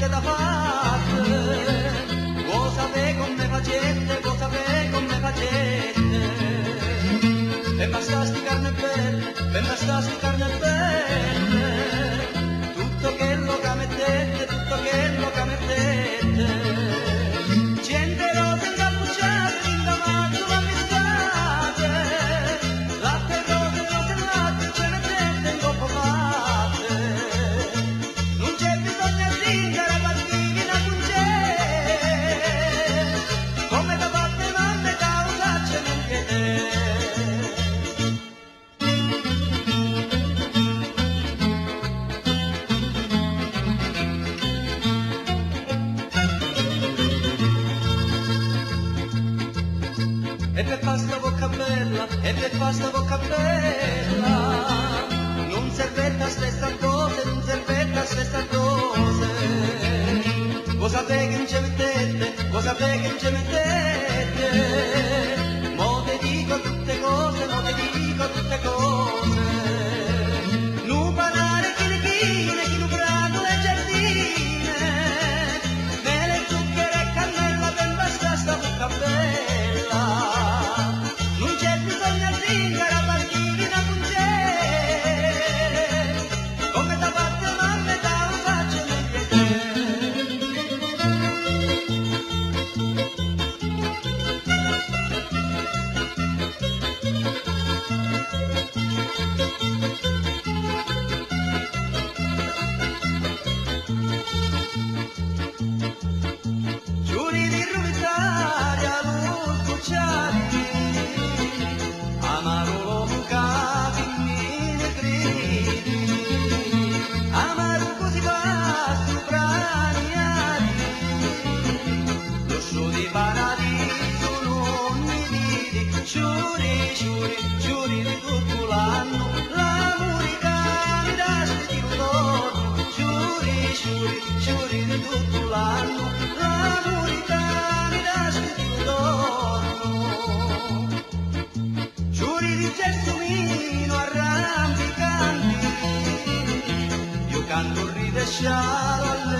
niente da fare, vuoi sapere come facette, vuoi sapere come facette, e basta sti carne belle, e basta sti carne belle, tutto quello che mettete, tutto quello che mettete, gente rose incappucciate, in davanti l'ammistate, latte rose, rose latte, ce mettete in coppa fatte, non c'è bisogno di ringare, partire in aggiungere, come da parte mamma e da usacce non chiede. E per pasta bocca bella, e per pasta bocca bella, non servetta stessa cose, non servetta stessa cose. Voi sapete che non ci mettete, voi sapete che non ci mettete, mo te dico tutte cose, mo te dico tutte cose. Nu panare chine chine, chi nu prato e giardine, mele, zucchero e cannella, per basta sta bocca bella. Non c'è bisogno di ringare a partire in aggiungere, come da parte mamma e da usacce nel giuri di rubizzare a luz cucciari, amaro l'uomo capi in gridi, amaro così basso braniari, lo show di paradiso non mi vidi, giuri, giuri, giuri di tutto l'anno, l'amore cani da stile d'oro, giuri, giuri, giuri di tutto l'anno, l'amore cani da stile d'oro. Giuri di gelsomino arrampicanti, io canto ridesciato alle